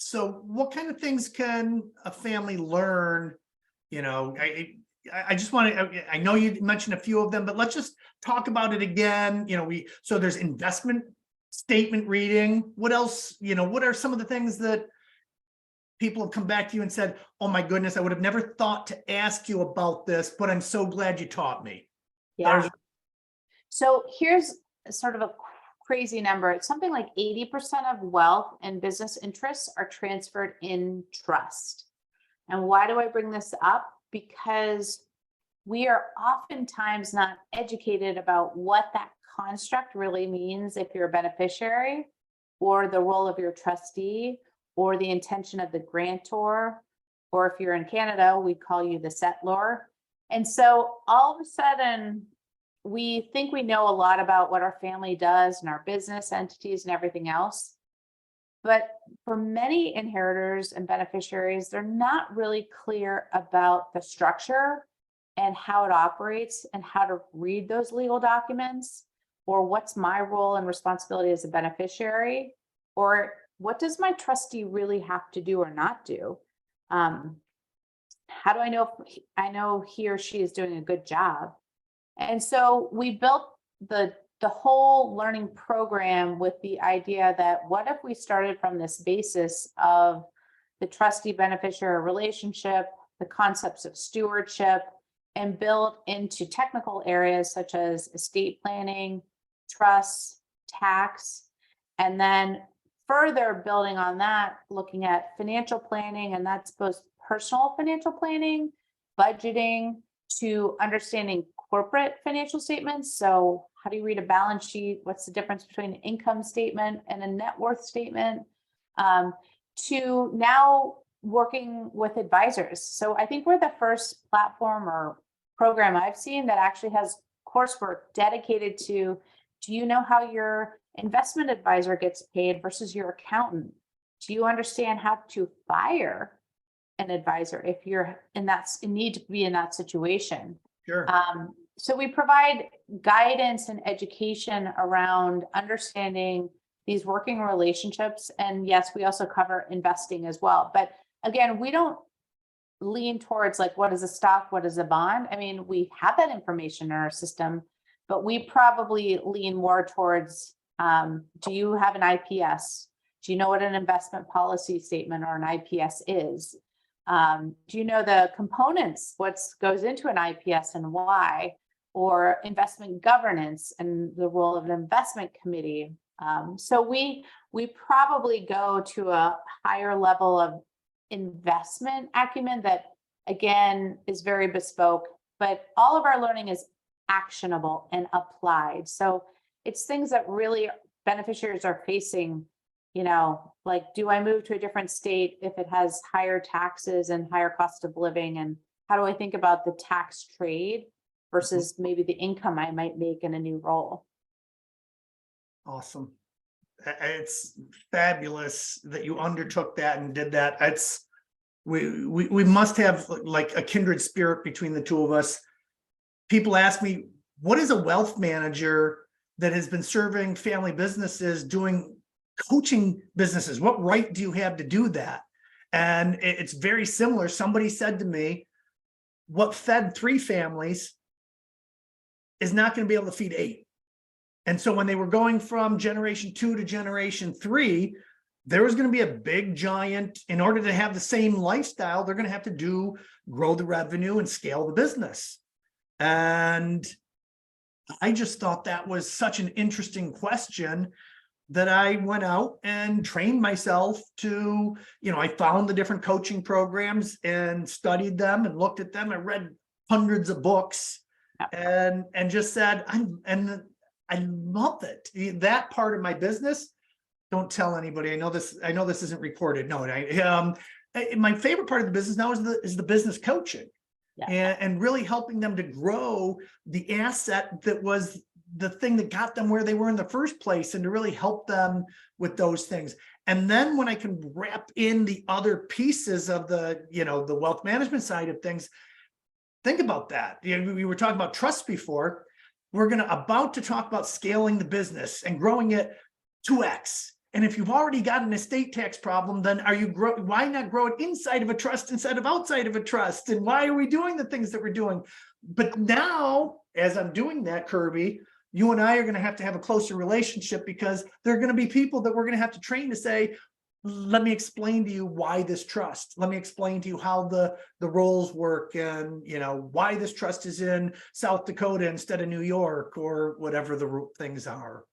So what kind of things can a family learn? I just want to, I know you mentioned a few of them, but let's just talk about it again. So there's investment statement reading. What else, what are some of the things that people have come back to you and said, oh my goodness, I would have never thought to ask you about this, but I'm so glad you taught me. Yeah. So here's sort of a crazy number. It's something like 80% of wealth and business interests are transferred in trust. And why do I bring this up? Because we are oftentimes not educated about what that construct really means if you're a beneficiary, or the role of your trustee, or the intention of the grantor, or if you're in Canada, we call you the settlor. And so all of a sudden, we think we know a lot about what our family does and our business entities and everything else. But for many inheritors and beneficiaries, they're not really clear about the structure and how it operates and how to read those legal documents, or what's my role and responsibility as a beneficiary, or what does my trustee really have to do or not do? How do I know if I know he or she is doing a good job? And so we built the whole learning program with the idea that what if we started from this basis of the trustee beneficiary relationship, the concepts of stewardship, and build into technical areas such as estate planning, trusts, tax, and then further building on that, looking at financial planning, and that's both personal financial planning, budgeting, to understanding corporate financial statements. So how do you read a balance sheet? What's the difference between an income statement and a net worth statement? To now working with advisors. So I think we're the first platform or program I've seen that actually has coursework dedicated to, do you know how your investment advisor gets paid versus your accountant? Do you understand how to fire an advisor if you're in need to be in that situation? Sure. So we provide guidance and education around understanding these working relationships. And yes, we also cover investing as well. But again, we don't lean towards like, what is a stock? What is a bond? I mean, we have that information in our system, but we probably lean more towards, do you have an IPS? Do you know what an investment policy statement or an IPS is? Do you know the components, what goes into an IPS and why? Or investment governance and the role of an investment committee. So we probably go to a higher level of investment acumen that, again, is very bespoke, but all of our learning is actionable and applied. So it's things that really beneficiaries are facing, like, do I move to a different state if it has higher taxes and higher cost of living? And how do I think about the tax trade versus maybe the income I might make in a new role? Awesome. It's fabulous that you undertook that and did that. We must have like a kindred spirit between the two of us. People ask me, what is a wealth manager that has been serving family businesses doing coaching businesses? What right do you have to do that? And it's very similar. Somebody said to me, what fed 3 families is not going to be able to feed 8. And so when they were going from generation 2 to generation 3, there was going to be a big giant, in order to have the same lifestyle, they're going to have to grow the revenue and scale the business. And I just thought that was such an interesting question that I went out and trained myself to, I found the different coaching programs and studied them and looked at them. I read hundreds of books and just said, I love it. That part of my business, don't tell anybody. I know this isn't recorded. No, my favorite part of the business now is the business coaching. Yeah. And really helping them to grow the asset that was the thing that got them where they were in the first place, and to really help them with those things. And then when I can wrap in the other pieces of the wealth management side of things, think about that. We were talking about trust before. We're about to talk about scaling the business and growing it 2x. And if you've already got an estate tax problem, then why not grow it inside of a trust instead of outside of a trust? And why are we doing the things that we're doing? But now, as I'm doing that, Kirby, you and I are going to have a closer relationship, because there are going to be people that we're going to have to train to say, let me explain to you why this trust. Let me explain to you how the roles work, and why this trust is in South Dakota instead of New York, or whatever the things are.